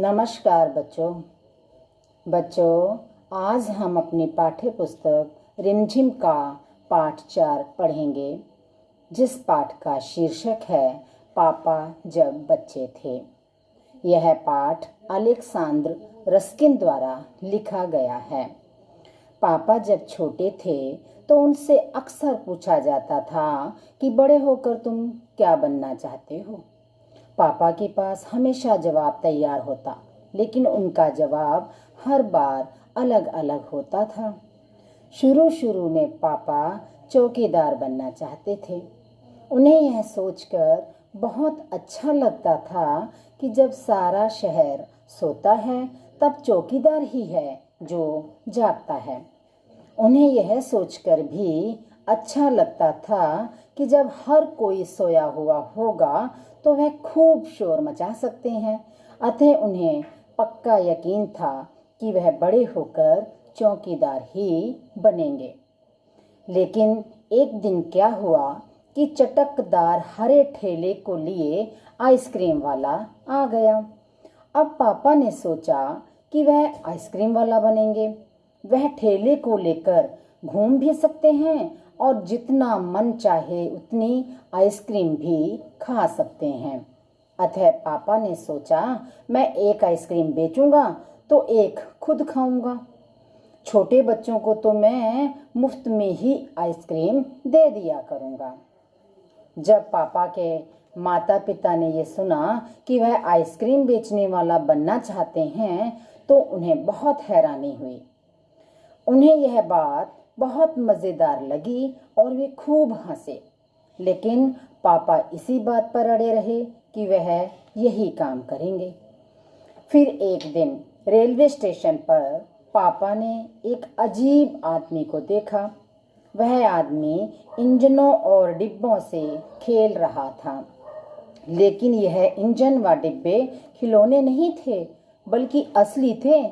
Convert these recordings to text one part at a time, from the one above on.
नमस्कार बच्चों, आज हम अपनी पाठ्य पुस्तक रिमझिम का पाठ 4 पढ़ेंगे, जिस पाठ का शीर्षक है पापा जब बच्चे थे। यह पाठ अलेक्सांद्र रस्किन द्वारा लिखा गया है। पापा जब छोटे थे तो उनसे अक्सर पूछा जाता था कि बड़े होकर तुम क्या बनना चाहते हो। पापा के पास हमेशा जवाब तैयार होता, लेकिन उनका जवाब हर बार अलग अलग होता था। शुरू में पापा चौकीदार बनना चाहते थे। उन्हें यह सोचकर बहुत अच्छा लगता था कि जब सारा शहर सोता है तब चौकीदार ही है जो जागता है। उन्हें यह सोचकर भी अच्छा लगता था कि जब हर कोई सोया हुआ होगा तो वह खूब शोर मचा सकते हैं। अतः उन्हें पक्का यकीन था कि वह बड़े होकर चौकीदार ही बनेंगे। लेकिन एक दिन क्या हुआ कि चटकदार हरे ठेले को लिए आइसक्रीम वाला आ गया। अब पापा ने सोचा कि वह आइसक्रीम वाला बनेंगे। वह ठेले को लेकर घूम भी सकते हैं और जितना मन चाहे उतनी आइसक्रीम भी खा सकते हैं। अतः पापा ने सोचा, मैं एक आइसक्रीम बेचूंगा तो एक खुद खाऊंगा। छोटे बच्चों को तो मैं मुफ्त में ही आइसक्रीम दे दिया करूंगा। जब पापा के माता पिता ने ये सुना कि वह आइसक्रीम बेचने वाला बनना चाहते हैं तो उन्हें बहुत हैरानी हुई। उन्हें यह बात बहुत मज़ेदार लगी और वे खूब हंसे। लेकिन पापा इसी बात पर अड़े रहे कि वह यही काम करेंगे। फिर एक दिन रेलवे स्टेशन पर पापा ने एक अजीब आदमी को देखा। वह आदमी इंजनों और डिब्बों से खेल रहा था, लेकिन यह इंजन व डिब्बे खिलौने नहीं थे, बल्कि असली थे।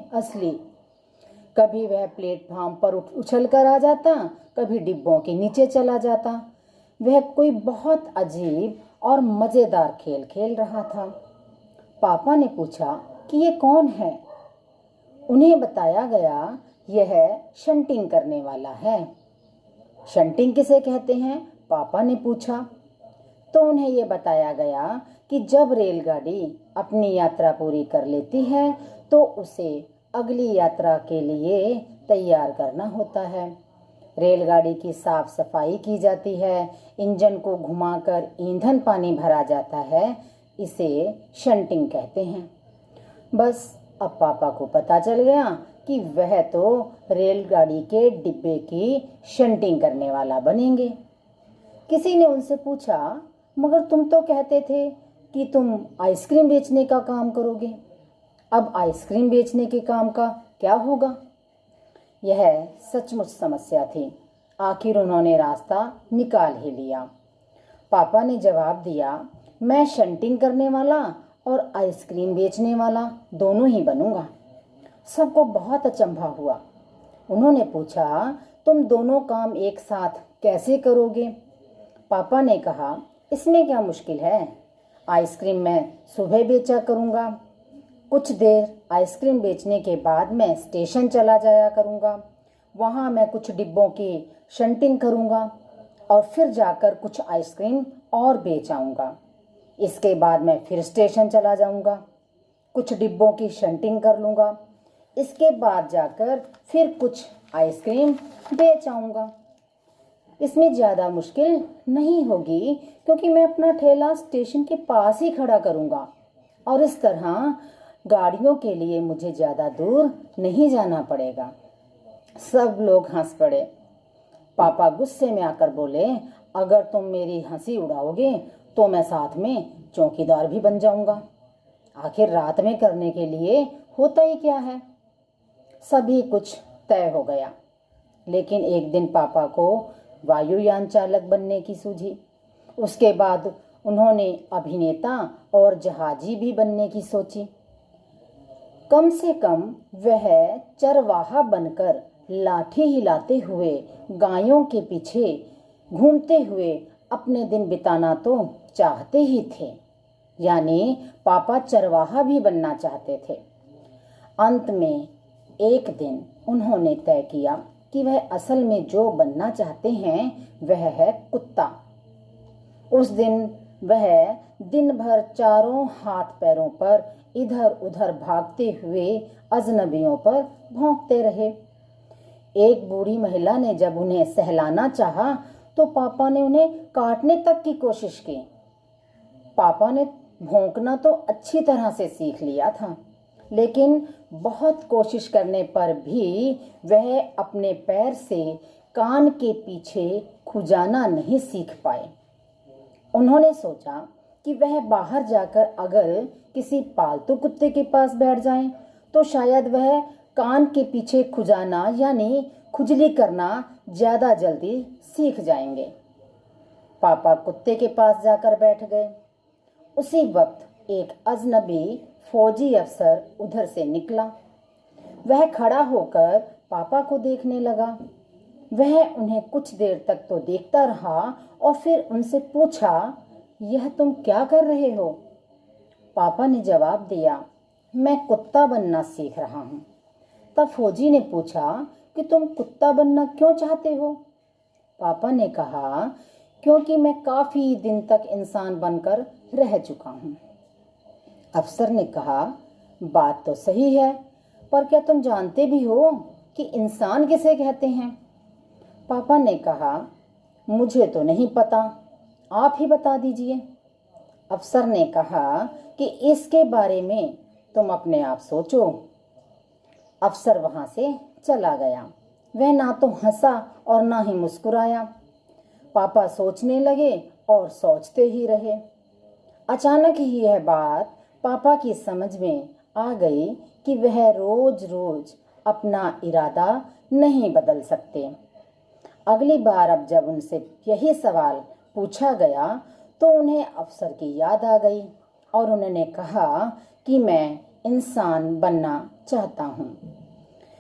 कभी वह प्लेटफॉर्म पर उछल कर आ जाता, कभी डिब्बों के नीचे चला जाता। वह कोई बहुत अजीब और मज़ेदार खेल खेल रहा था। पापा ने पूछा कि ये कौन है। उन्हें बताया गया, यह शंटिंग करने वाला है। शंटिंग किसे कहते हैं? पापा ने पूछा। तो उन्हें यह बताया गया कि जब रेलगाड़ी अपनी यात्रा पूरी कर लेती है तो उसे अगली यात्रा के लिए तैयार करना होता है। रेलगाड़ी की साफ सफाई की जाती है, इंजन को घुमाकर ईंधन पानी भरा जाता है। इसे शंटिंग कहते हैं। बस अब पापा को पता चल गया कि वह तो रेलगाड़ी के डिब्बे की शंटिंग करने वाला बनेंगे। किसी ने उनसे पूछा, मगर तुम तो कहते थे कि तुम आइसक्रीम बेचने का काम करोगे। अब आइसक्रीम बेचने के काम का क्या होगा? यह सचमुच समस्या थी। आखिर उन्होंने रास्ता निकाल ही लिया। पापा ने जवाब दिया, मैं शंटिंग करने वाला और आइसक्रीम बेचने वाला दोनों ही बनूंगा। सबको बहुत अचंभा हुआ। उन्होंने पूछा, तुम दोनों काम एक साथ कैसे करोगे? पापा ने कहा, इसमें क्या मुश्किल है। आइसक्रीम मैं सुबह बेचा करूंगा। कुछ देर आइसक्रीम बेचने के बाद मैं स्टेशन चला जाया करूंगा। वहां मैं कुछ डिब्बों की शंटिंग करूंगा और फिर जाकर कुछ आइसक्रीम और बेच आऊंगा। इसके बाद मैं फिर स्टेशन चला जाऊंगा, कुछ डिब्बों की शंटिंग कर लूंगा। इसके बाद जाकर फिर कुछ आइसक्रीम बेच आऊंगा। इसमें ज़्यादा मुश्किल नहीं होगी, क्योंकि मैं अपना ठेला स्टेशन के पास ही खड़ा करूंगा और इस तरह गाड़ियों के लिए मुझे ज़्यादा दूर नहीं जाना पड़ेगा। सब लोग हंस पड़े। पापा गुस्से में आकर बोले, अगर तुम मेरी हंसी उड़ाओगे तो मैं साथ में चौकीदार भी बन जाऊंगा। आखिर रात में करने के लिए होता ही क्या है। सभी कुछ तय हो गया। लेकिन एक दिन पापा को वायुयान चालक बनने की सूझी। उसके बाद उन्होंने अभिनेता और जहाजी भी बनने की सोची। कम से कम वह चरवाहा बनकर लाठी हिलाते हुए गायों के पीछे घूमते हुए अपने दिन बिताना तो चाहते ही थे। यानी पापा चरवाहा भी बनना चाहते थे। अंत में एक दिन उन्होंने तय किया कि वह असल में जो बनना चाहते हैं वह है कुत्ता। उस दिन वह दिन भर चारों हाथ पैरों पर इधर उधर भागते हुए अजनबियों पर भौंकते रहे। एक बूढ़ी महिला ने जब उन्हें सहलाना चाहा तो पापा ने उन्हें काटने तक की कोशिश की। पापा ने भौंकना तो अच्छी तरह से सीख लिया था, लेकिन बहुत कोशिश करने पर भी वह अपने पैर से कान के पीछे खुजाना नहीं सीख पाए। उन्होंने सोचा कि वह बाहर जाकर अगर किसी पालतू कुत्ते के पास बैठ जाएं, तो शायद वह कान के पीछे खुजाना यानी खुजली करना ज़्यादा जल्दी सीख जाएंगे। पापा कुत्ते के पास जाकर बैठ गए। उसी वक्त एक अजनबी फौजी अफसर उधर से निकला। वह खड़ा होकर पापा को देखने लगा। वह उन्हें कुछ देर तक तो देखता रहा और फिर उनसे पूछा, यह तुम क्या कर रहे हो? पापा ने जवाब दिया, मैं कुत्ता बनना सीख रहा हूँ। तब फौजी ने पूछा कि तुम कुत्ता बनना क्यों चाहते हो? पापा ने कहा, क्योंकि मैं काफी दिन तक इंसान बनकर रह चुका हूँ। अफसर ने कहा, बात तो सही है, पर क्या तुम जानते भी हो कि इंसान किसे कहते हैं? पापा ने कहा, मुझे तो नहीं पता, आप ही बता दीजिए। अफसर ने कहा कि इसके बारे में तुम अपने आप सोचो। अफसर वहां से चला गया। वह ना तो हंसा और ना ही मुस्कुराया। पापा सोचने लगे और सोचते ही रहे। अचानक ही यह बात पापा की समझ में आ गई कि वह रोज रोज अपना इरादा नहीं बदल सकते। अगली बार अब जब उनसे यही सवाल पूछा गया तो उन्हें अफसर की याद आ गई और उन्होंने कहा कि मैं इंसान बनना चाहता हूँ।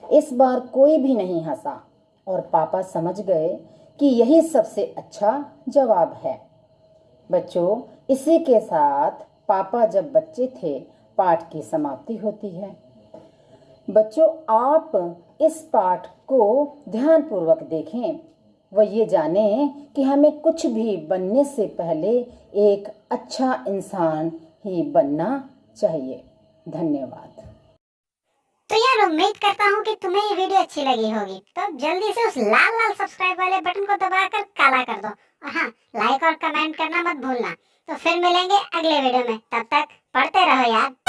इस बार कोई भी नहीं हंसा और पापा समझ गए कि यही सबसे अच्छा जवाब है। बच्चों, इसी के साथ पापा जब बच्चे थे पाठ की समाप्ति होती है। बच्चों, आप इस पाठ को ध्यानपूर्वक देखें व ये जानें कि हमें कुछ भी बनने से पहले एक अच्छा इंसान ही बनना चाहिए। धन्यवाद। तो यार, उम्मीद करता हूँ कि तुम्हें ये वीडियो अच्छी लगी होगी। तो जल्दी से उस लाल लाल सब्सक्राइब वाले बटन को दबाकर काला कर दो और हाँ, लाइक और कमेंट करना मत भूलना। तो फिर मिलेंगे अगले वीडियो में। तब तक पढ़ते रहो यार।